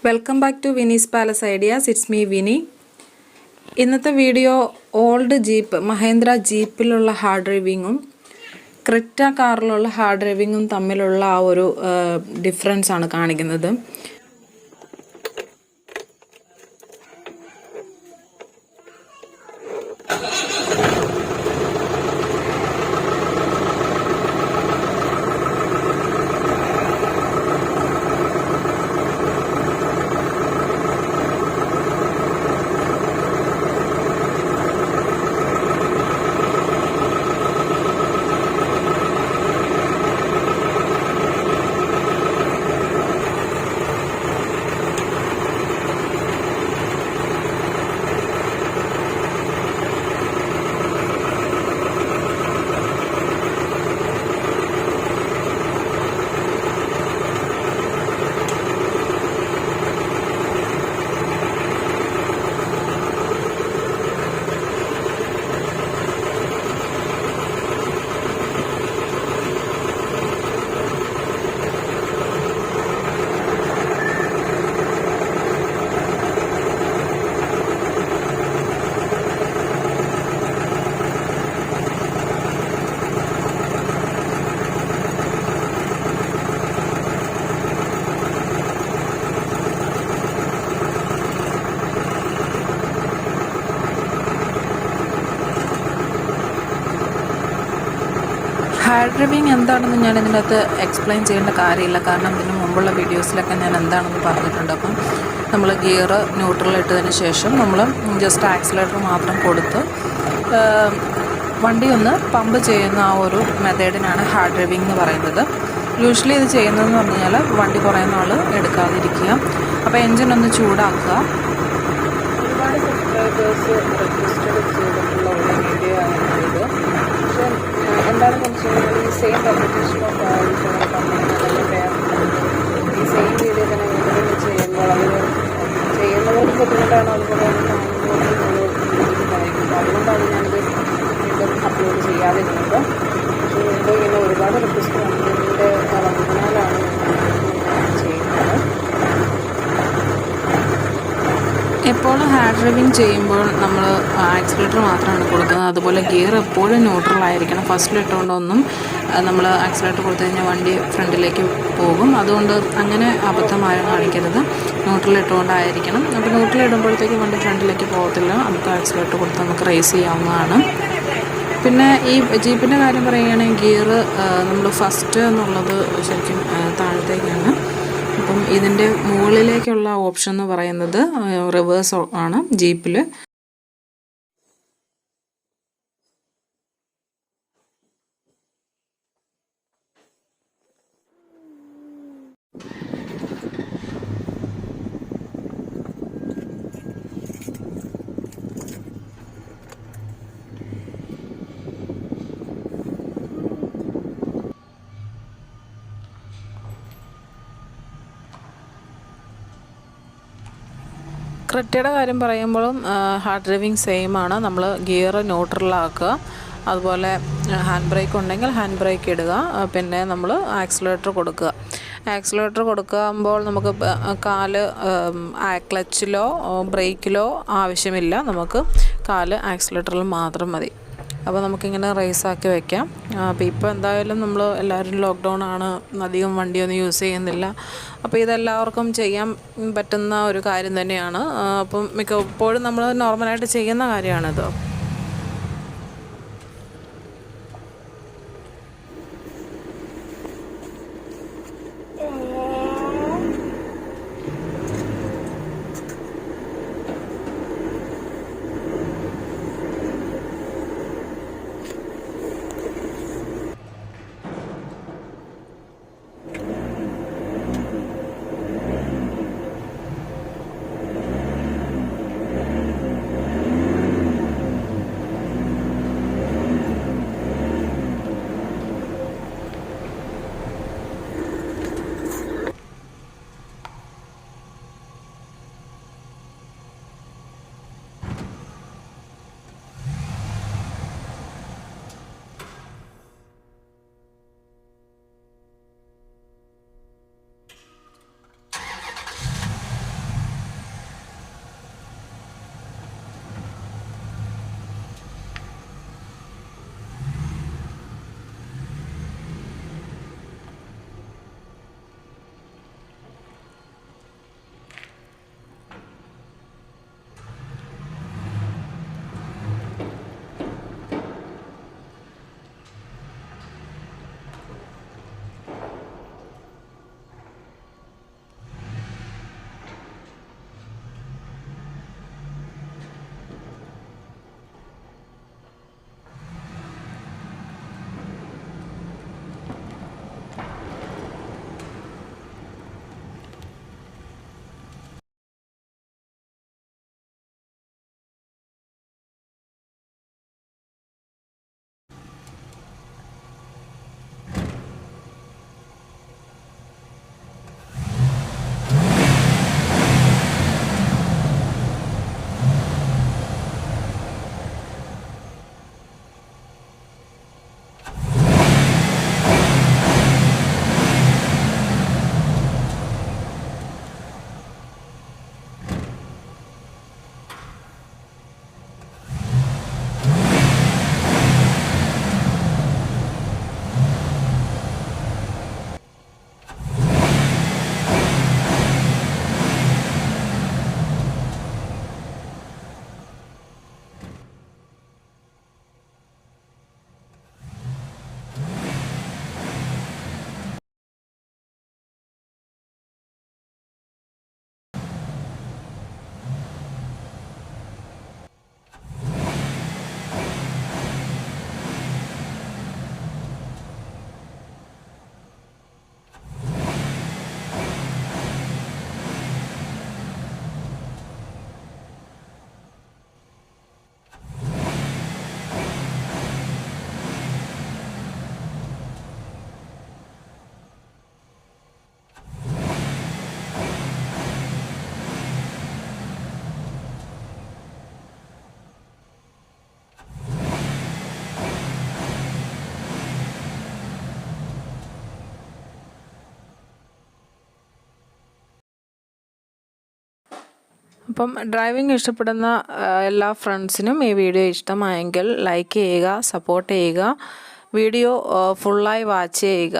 Welcome back to Winnie's Palace Ideas. It's me Winnie. ഇന്നത്തെ video old jeep Mahindra ജീപ്പിലുള്ള hard ഡ്രൈവിങ്ങും Creta കാറിലുള്ള hard ഡ്രൈവിങ്ങും തമ്മിലുള്ള ആ ഒരു ഡിഫറൻസ് ആണ് കാണിക്കുന്നത്. ഹാർഡ് ഡ്രൈവിങ് എന്താണെന്ന് ഞാൻ ഇതിനകത്ത് എക്സ്പ്ലെയിൻ ചെയ്യേണ്ട കാര്യമില്ല, കാരണം ഇതിന് മുമ്പുള്ള വീഡിയോസിലൊക്കെ ഞാൻ എന്താണെന്ന് പറഞ്ഞിട്ടുണ്ട്. അപ്പം നമ്മൾ ഗിയർ ന്യൂട്രൽ ഇട്ടതിന് ശേഷം നമ്മൾ ജസ്റ്റ് ആക്സിലേറ്റർ മാത്രം കൊടുത്ത് വണ്ടി ഒന്ന് പമ്പ് ചെയ്യുന്ന ആ ഒരു മെത്തേഡിനാണ് ഹാർഡ് ഡ്രൈവിംഗ് എന്ന് പറയുന്നത്. യൂഷ്വലി ഇത് ചെയ്യുന്നതെന്ന് പറഞ്ഞാൽ വണ്ടി കുറേ നാൾ എടുക്കാതിരിക്കുക. അപ്പോൾ എൻജിൻ ഒന്ന് ചൂടാക്കുക. ഒരുപാട് സബ്സ്ക്രൈബേഴ്സ് രജിസ്റ്റർ ചെയ്തിട്ടുള്ള ഒരു വീഡിയോ ആണ് ഇത്. പക്ഷേ എന്താണെന്ന് വെച്ച് കഴിഞ്ഞാൽ ഈ സെയിം റെപ്യൂട്ടേഷൻ ഓഫ് ഈ സെയിം വീഡിയോ തന്നെ വീണ്ടും ചെയ്യുമ്പോൾ അവർ ചെയ്യുന്നവർക്ക് ബുദ്ധിമുട്ടാണ്, അതുപോലെ തന്നെ കാണുന്നവർക്കും അതുകൊണ്ടാണ് ഞാനിത് വീണ്ടും അപ്ലോഡ് ചെയ്യാതിരുന്നത്. പക്ഷേ വീണ്ടും ഇങ്ങനെ ഒരുപാട് റിക്വസ്റ്റ് വന്നതിൻ്റെ വന്നതിനാലാണ് ചെയ്യുന്നത്. എപ്പോഴും ഹാർഡ് ഡ്രൈവിംഗ് ചെയ്യുമ്പോൾ നമ്മൾ ആക്സിലേറ്റർ മാത്രമാണ് കൊടുക്കുന്നത്. അതുപോലെ ഗിയർ എപ്പോഴും ന്യൂട്രൽ ആയിരിക്കണം. ഫസ്റ്റിൽ ഇട്ടുകൊണ്ടൊന്നും നമ്മൾ ആക്സിലേറ്റർ കൊടുത്തു കഴിഞ്ഞാൽ വണ്ടി ഫ്രണ്ടിലേക്ക് പോകും. അതുകൊണ്ട് അങ്ങനെ അബദ്ധമായി കാണിക്കരുത്. ന്യൂട്രൽ ഇട്ടുകൊണ്ടായിരിക്കണം. അപ്പോൾ ന്യൂട്രൽ ഇടുമ്പോഴത്തേക്ക് വണ്ടി ഫ്രണ്ടിലേക്ക് പോകത്തില്ല. നമുക്ക് ആക്സിലേറ്റർ കൊടുത്ത് നമുക്ക് റേസ് ചെയ്യാവുന്നതാണ്. പിന്നെ ഈ ജീപ്പിൻ്റെ കാര്യം പറയുകയാണെങ്കിൽ ഗിയർ നമ്മൾ ഫസ്റ്റ് എന്നുള്ളത് ശരിക്കും താഴത്തേക്കാണ്. അപ്പം ഇതിൻ്റെ മുകളിലേക്കുള്ള ഓപ്ഷൻ എന്ന് പറയുന്നത് റിവേഴ്സ് ആണ് ജീപ്പിൽ. ക്രെറ്റയുടെ കാര്യം പറയുമ്പോഴും ഹാർഡ് ഡ്രൈവിംഗ് സെയിം ആണ്. നമ്മൾ ഗിയർ ന്യൂട്രലാക്കുക, അതുപോലെ ഹാൻഡ് ബ്രേക്ക് ഉണ്ടെങ്കിൽ ഹാൻഡ് ബ്രേക്ക് ഇടുക, പിന്നെ നമ്മൾ ആക്സിലേറ്റർ കൊടുക്കുക. ആക്സിലേറ്റർ കൊടുക്കുമ്പോൾ നമുക്ക് കാല് ക്ലച്ചിലോ ബ്രേക്കിലോ ആവശ്യമില്ല, നമുക്ക് കാല് ആക്സിലേറ്ററിൽ മാത്രം മതി. അപ്പോൾ നമുക്കിങ്ങനെ റേസാക്കി വയ്ക്കാം. അപ്പോൾ ഇപ്പോൾ എന്തായാലും നമ്മൾ എല്ലാവരും ലോക്ക്ഡൗൺ ആണ്, അധികം വണ്ടിയൊന്നും യൂസ് ചെയ്യുന്നില്ല. അപ്പോൾ ഇതെല്ലാവർക്കും ചെയ്യാൻ പറ്റുന്ന ഒരു കാര്യം തന്നെയാണ്. അപ്പം മിക്കപ്പോഴും നമ്മൾ നോർമലായിട്ട് ചെയ്യുന്ന കാര്യമാണിത്. അപ്പം ഡ്രൈവിംഗ് ഇഷ്ടപ്പെടുന്ന എല്ലാ ഫ്രണ്ട്സിനും ഈ വീഡിയോ ഇഷ്ടമായെങ്കിൽ ലൈക്ക് ചെയ്യുക, സപ്പോർട്ട് ചെയ്യുക, വീഡിയോ ഫുള്ളായി വാച്ച് ചെയ്യുക.